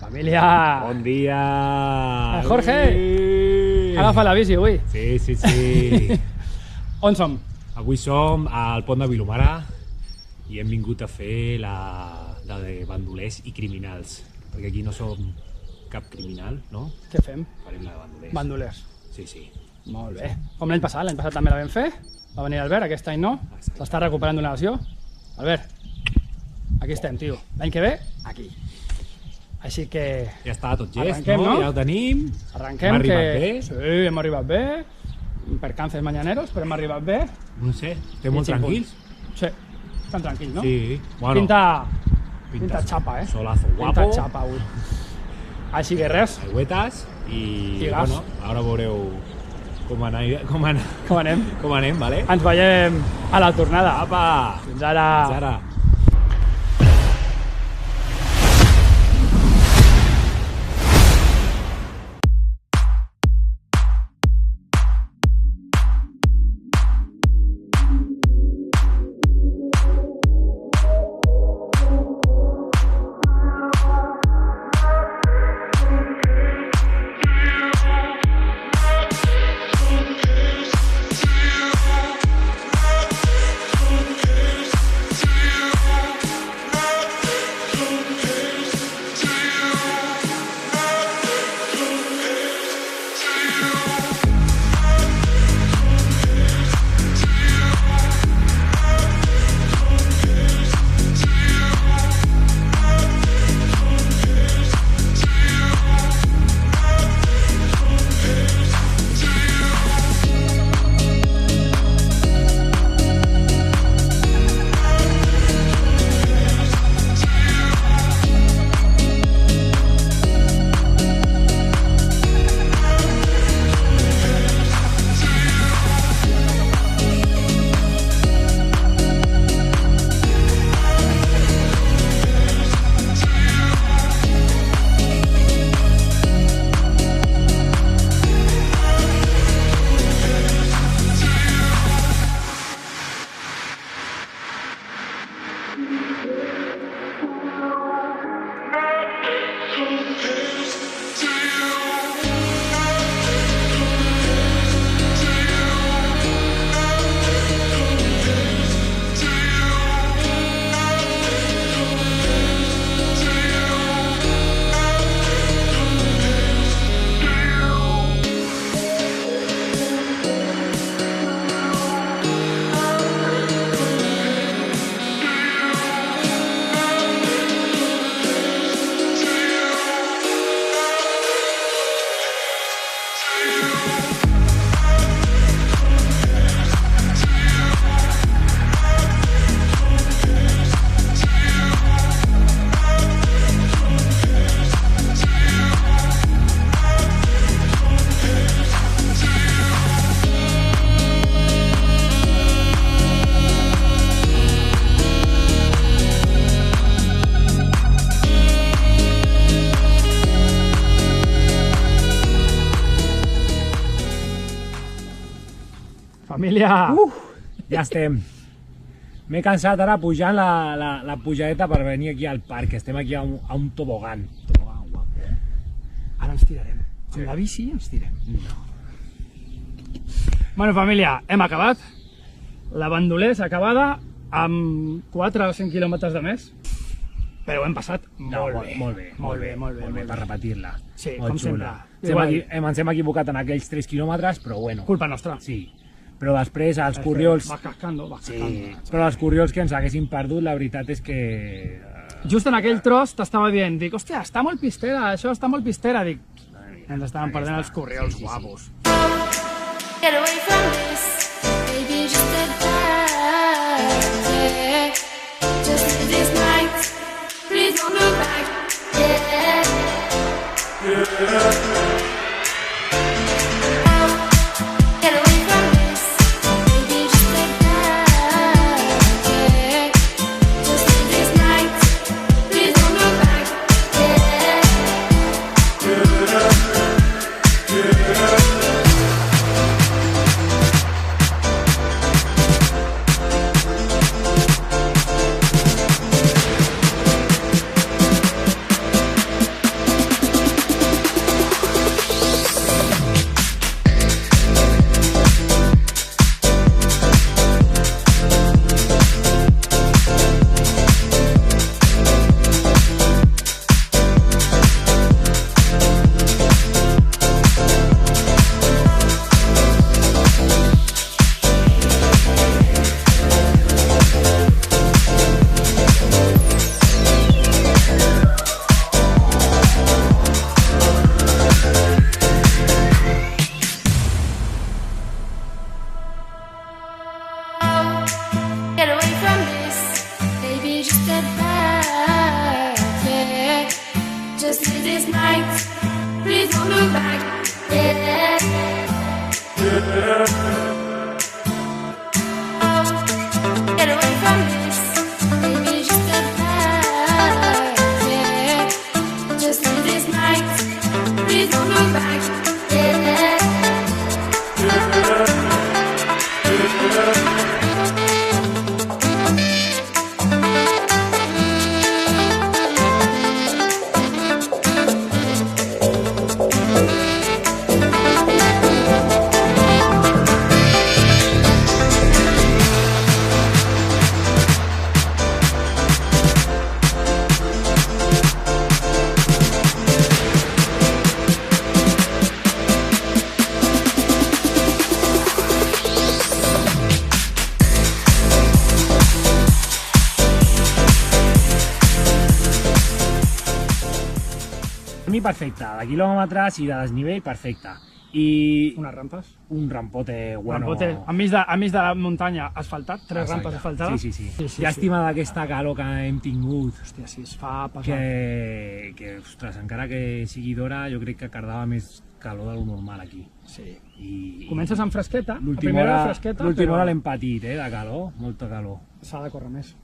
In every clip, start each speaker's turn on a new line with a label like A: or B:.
A: Família!
B: Bon dia!
A: Jorge! Agafa la bici avui.
B: Sí.
A: On som?
B: Avui som al Pont de Vilomara i hem vingut a fer la de bandolers i criminals. Perquè aquí no som cap criminal, no?
A: Què fem?
B: Farem la de bandolers.
A: Bandolers.
B: Sí.
A: Molt bé. Com l'any passat també la vam fer. Va venir Albert, aquest any no. S'està recuperant d'una lesió. Albert, aquí estem, tio. L'any que ve, aquí. Així que...
B: Ja està tot gest,
A: arrenquem,
B: no? Ja ho tenim.
A: Arrenquem,
B: hem arribat
A: que...
B: bé.
A: Sí, hem arribat bé. Percances mañaneros, però hem arribat bé.
B: No sé, estem molt tranquils.
A: Sí, estan tranquils, no?
B: Sí. Bueno,
A: pinta xapa, eh?
B: Solazo guapo.
A: Pinta xapa avui. Així que res.
B: Aigüetes i
A: gas.
B: Bueno, ara veureu com anem, vale?
A: Ens veiem a la tornada.
B: Apa!
A: Fins ara.
B: Fins ara.
A: Família!
B: Ja estem. M'he cansat ara pujant la pujadeta per venir aquí al parc. Estem aquí a un tobogan. Tobogan guapo.
A: Ara ens tirarem. Amb la bici ens tirem. Bueno, família, hem acabat. La bandolers acabada amb 4 o 5 quilòmetres de més. Però ho hem passat molt bé.
B: Per repetir-la.
A: Sí, com sempre.
B: Ens hem equivocat en aquells 3 quilòmetres, però bueno.
A: Culpa nostra.
B: Sí. Però després els corriols...
A: Vas cascando.
B: Sí, però els corriols que ens haguessin perdut, la veritat és que...
A: Just en aquell tros t'estava dient, dic, hòstia, està molt pistera, això està molt pistera. Dic, ens estaven perdent els corriols guapos.
C: Get away from this, baby, just a touch, yeah. Just this night, please don't look back, yeah. Get away from this, baby, just a touch, yeah. Just this night, please don't look back, yeah. Just live this night, please don't look back. Yeah. Get away from this, baby, just step back. Yeah. Just live this night, please don't look back. Yeah.
B: Camí perfecte, de quilòmetres i de desnivell perfecte. I
A: Unes rampes.
B: un rampote bueno.
A: Rampote, enmig de la muntanya asfaltat, 3 rampes asfaltades.
B: Sí. Llàstima d'aquesta calor que hem tingut.
A: Hòstia, sí, es fa pesat.
B: Que, ostres, encara que sigui d'hora, jo crec que cardava més calor del normal aquí.
A: Sí.
B: I
A: Comences amb fresqueta, la
B: l'última
A: primera
B: hora,
A: fresqueta,
B: l'última
A: però
B: hora l'hem patit, de calor, molta calor.
A: s'ha de córrer més.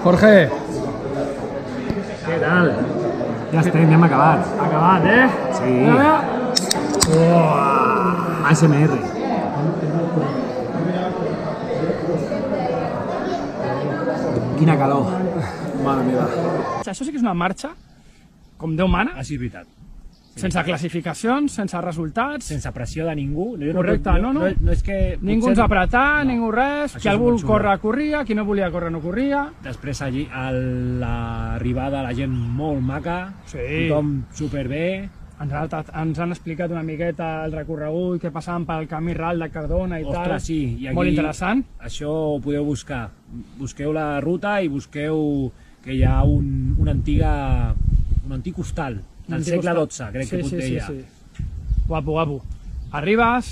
A: Jorge,
B: Què tal? Ja estem, hem acabat.
A: acabat, eh?
B: Sí.
A: Uah.
B: ASMR. Quina calor. Mare meva.
A: Això sí que és una marxa, com Déu mana,
B: Així és veritat.
A: sense classificacions, sense resultats,
B: Sense pressió de ningú. Jo
A: Correcte, no.
B: No és que...
A: ningú ens apretar, ningú res,
B: Això
A: qui
B: és
A: el vol
B: molt xulo.
A: córrer, corria, qui no volia córrer, no corria.
B: Després allí a l'arribada la gent molt maca,
A: Sí.
B: tothom superbé.
A: Ens han explicat una miqueta el recorregut, què passàvem pel camí ral de Cardona i tal.
B: Ostres, sí. I aquí,
A: molt interessant.
B: Això ho podeu buscar. Busqueu la ruta i busqueu que hi ha un antic hostal del segle XII, crec que potser hi ha.
A: Sí. Guapo, guapo. Arribes,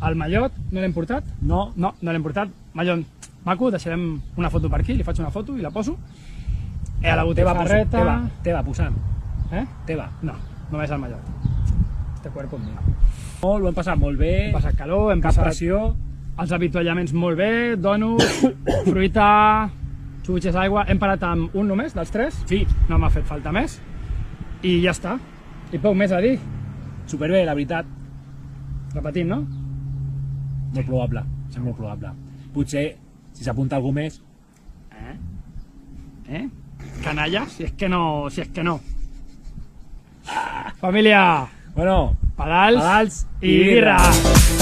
A: al mallot, no l'hem portat?
B: No.
A: No l'hem portat. Mallot maco, deixarem una foto per aquí, li faig una foto i la poso. A la botifarreta...
B: Teva posant. Teva.
A: No, només al mallot. Este cuerpo és mío.
B: Molt, ho hem passat molt bé.
A: Hem passat calor, hem
B: Cap
A: passat
B: pressió.
A: els avituallaments molt bé, donuts, fruita, xutxes, aigua. Hem parat amb un només, dels tres.
B: Sí.
A: No m'ha fet falta més. I ja està. I poc més a dir.
B: Superbé, la veritat.
A: Repetim, no?
B: Molt probable. És molt probable. Potser, si s'apunta algú més...
A: Canalla, si és que no. Família,
B: Bueno,
A: pedals
B: pedals
A: i birra.